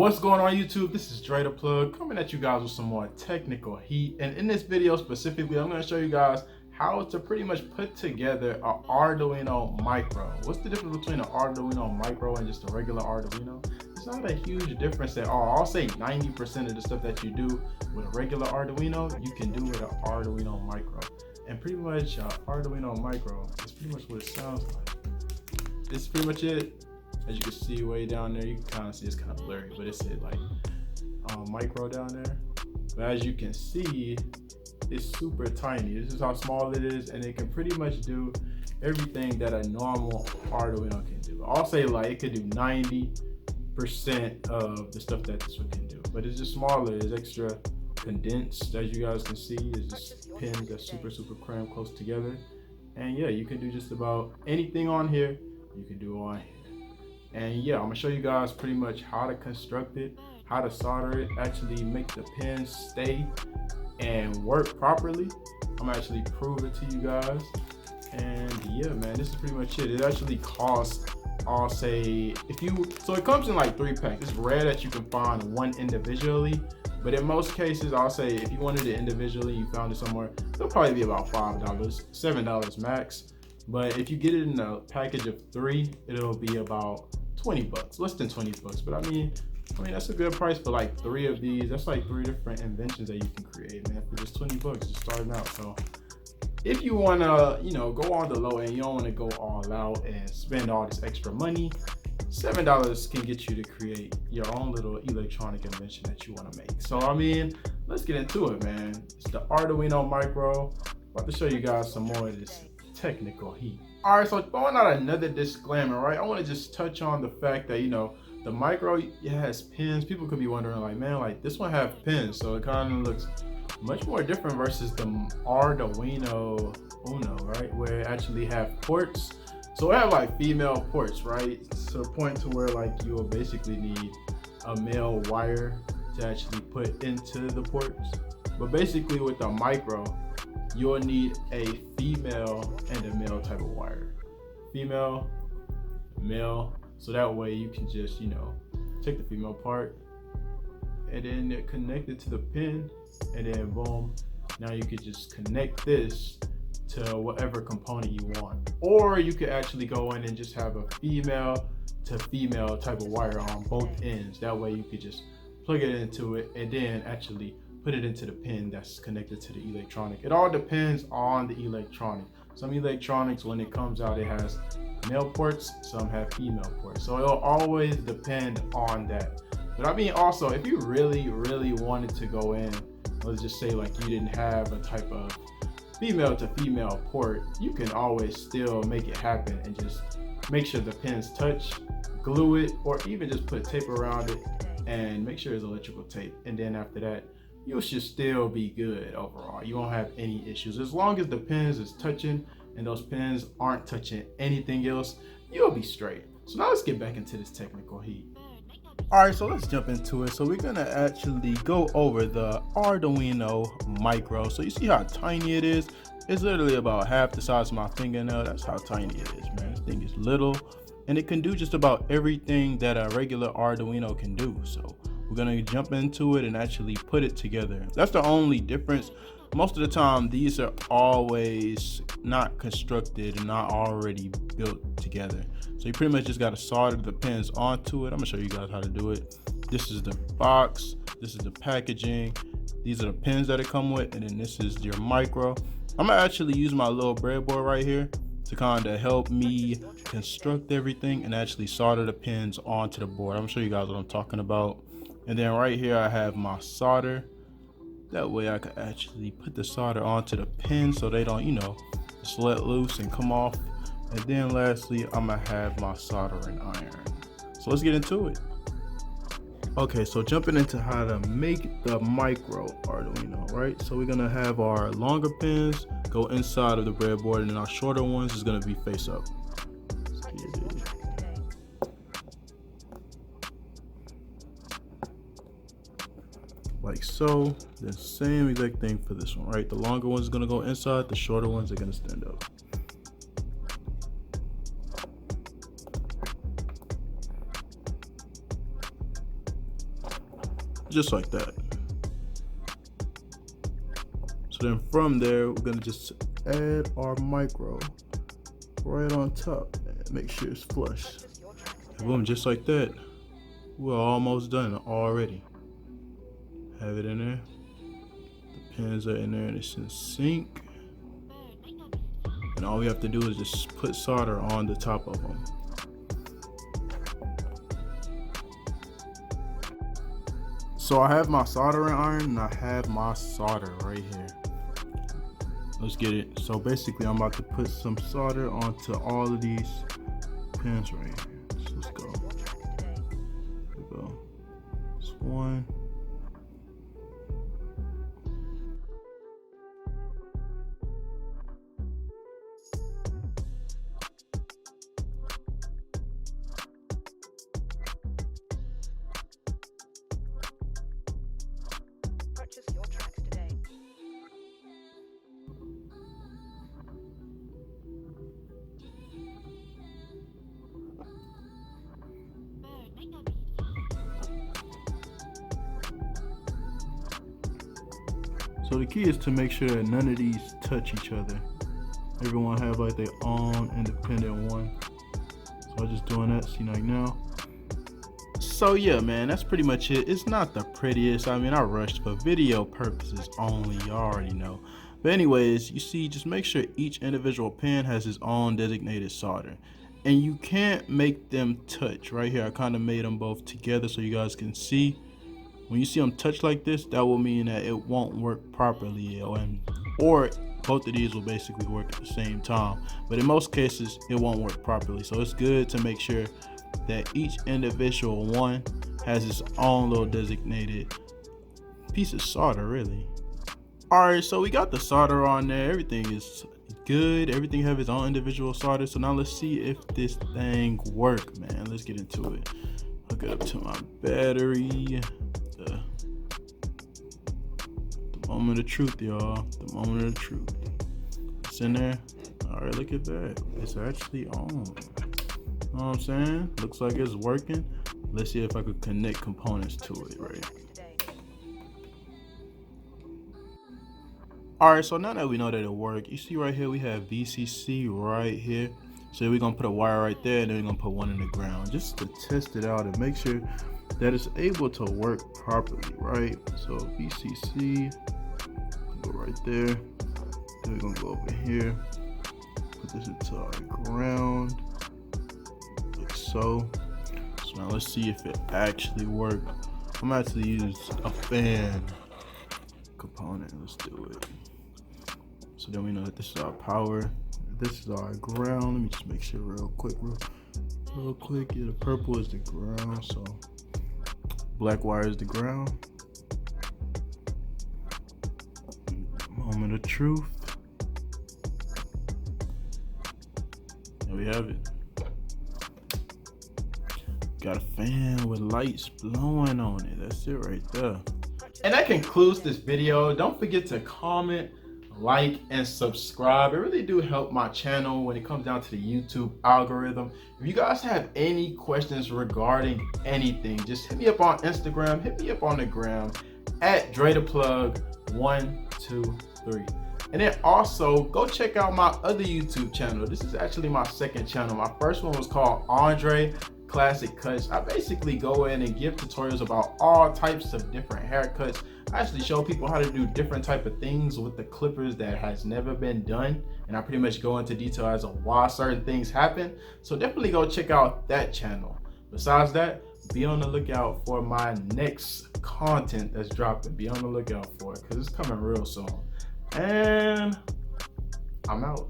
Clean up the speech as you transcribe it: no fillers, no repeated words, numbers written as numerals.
What's going on YouTube? This is DreThePlug coming at you guys with some more technical heat, and in this video specifically I'm going to show you guys how to pretty much put together an Arduino Micro. What's the difference between an Arduino Micro and just a regular Arduino? It's not a huge difference at all. I'll say 90% of the stuff that you do with a regular Arduino you can do with an Arduino Micro. And pretty much Arduino Micro is pretty much what it sounds like. This is pretty much it. As you can see way down there, you can kind of see it's kind of blurry, but it said like micro down there. But as you can see, it's super tiny. This is how small it is, and it can pretty much do everything that a normal Arduino can do. I'll say like it could do 90% of the stuff that this one can do, but it's just smaller. It's extra condensed, as you guys can see. It's just pins that's super crammed close together. And yeah, you can do just about anything on here. You can do on here. And yeah, I'm gonna show you guys pretty much how to construct it, how to solder it, actually make the pins stay and work properly. I'm gonna actually prove it to you guys. And yeah, man, this is pretty much it. It actually costs, I'll say, so it comes in like 3 packs. It's rare that you can find one individually, but in most cases, I'll say if you wanted it individually, you found it somewhere, it'll probably be about $5, $7 max. But if you get it in a package of 3, it'll be about 20 bucks, less than 20 bucks. But I mean, that's a good price for like 3 of these. That's like 3 different inventions that you can create, man, for just 20 bucks just starting out. So if you want to, go on the low end, you don't want to go all out and spend all this extra money, $7 can get you to create your own little electronic invention that you want to make. So I mean, let's get into it, man. It's the Arduino Micro. I'm about to show you guys some more of this technical heat. All right, so throwing out another disclaimer, right? I want to just touch on the fact that, the Micro, it has pins. People could be wondering like, man, like this one have pins, so it kind of looks much more different versus the Arduino Uno, right? Where it actually have ports. So it have like female ports, right? To a point to where like you will basically need a male wire to actually put into the ports. But basically with the Micro, you'll need a female and a male type of wire. Female, male, so that way you can just, take the female part and then connect it to the pin, and then boom, now you could just connect this to whatever component you want. Or you could actually go in and just have a female to female type of wire on both ends. That way you could just plug it into it and then actually put it into the pin that's connected to the electronic. It all depends on the electronic. Some electronics, when it comes out, it has male ports, some have female ports. So it'll always depend on that. But I mean, also, if you really wanted to go in, let's just say like you didn't have a type of female to female port, you can always still make it happen and just make sure the pins touch, glue it, or even just put tape around it and make sure it's electrical tape. And then after that, you should still be good overall. You won't have any issues. As long as the pins is touching and those pins aren't touching anything else, you'll be straight. So now let's get back into this technical heat. All right, so let's jump into it. So we're gonna actually go over the Arduino Micro. So you see how tiny it is? It's literally about half the size of my fingernail. That's how tiny it is, man. This thing is little, and it can do just about everything that a regular Arduino can do. So we're gonna jump into it and actually put it together. That's the only difference. Most of the time, these are always not constructed and not already built together. So you pretty much just gotta solder the pins onto it. I'm gonna show you guys how to do it. This is the box, this is the packaging, these are the pins that it come with, and then this is your Micro. I'm gonna actually use my little breadboard right here to kind of help me construct everything and actually solder the pins onto the board. I'm gonna show you guys what I'm talking about. And then right here I have my solder. That way I can actually put the solder onto the pin so they don't, just let loose and come off. And then lastly, I'm gonna have my soldering iron. So let's get into it. Okay, so jumping into how to make the Micro Arduino, right? So we're gonna have our longer pins go inside of the breadboard, and then our shorter ones is gonna be face up. Like so. The same exact thing for this one, right? The longer one's gonna go inside, the shorter ones are gonna stand up. just like that. So then from there, we're gonna just add our micro right on top and make sure it's flush. And boom, just like that. We're almost done already. Have it in there. The pins are in there and it's in sync. And all we have to do is just put solder on the top of them. So I have my soldering iron and I have my solder right here. Let's get it. So basically I'm about to put some solder onto all of these pins right here. So let's go. There we go. This one. So the key is to make sure that none of these touch each other. Everyone have like their own independent one. So I'm just doing that, see like now. So yeah, man, that's pretty much it. It's not the prettiest. I mean, I rushed for video purposes only, you already know. But anyways, you see, just make sure each individual pin has its own designated solder. And you can't make them touch. Right here, I kind of made them both together so you guys can see. When you see them touch like this, that will mean that it won't work properly, or both of these will basically work at the same time. But in most cases, it won't work properly. So it's good to make sure that each individual one has its own little designated piece of solder, really. All right, so we got the solder on there. Everything is good. Everything have its own individual solder. So now let's see if this thing work, man. Let's get into it. Hook it up to my battery. The moment of truth, y'all. The moment of the truth. It's in there. All right, look at that. It's actually on. You know what I'm saying? Looks like it's working. Let's see if I could connect components to it, right? All right, so now that we know that it worked, you see right here we have VCC right here. So we're gonna put a wire right there, and then we're gonna put one in the ground just to test it out and make sure that it's able to work properly, right? So VCC, go right there. Then we're gonna go over here, put this into our ground, like so. So now let's see if it actually worked. I'm gonna actually use a fan component. Let's do it. So then we know that this is our power. This is our ground. Let me just make sure real quick. Yeah, the purple is the ground. So black wire is the ground. Moment of truth. There we have it. Got a fan with lights blowing on it. That's it right there. And that concludes this video. Don't forget to comment, like, and subscribe. It really do help my channel when it comes down to the YouTube algorithm. If you guys have any questions regarding anything, just hit me up on Instagram, hit me up on the gram at DreThePlug 123. And then also go check out my other YouTube channel. This is actually my second channel. My first one was called ClassicCuts. I basically go in and give tutorials about all types of different haircuts. I actually show people how to do different type of things with the clippers that has never been done, and I pretty much go into detail as to why certain things happen. So definitely go check out that channel. Besides that, be on the lookout for my next content that's dropping. Be on the lookout for it because it's coming real soon. And I'm out.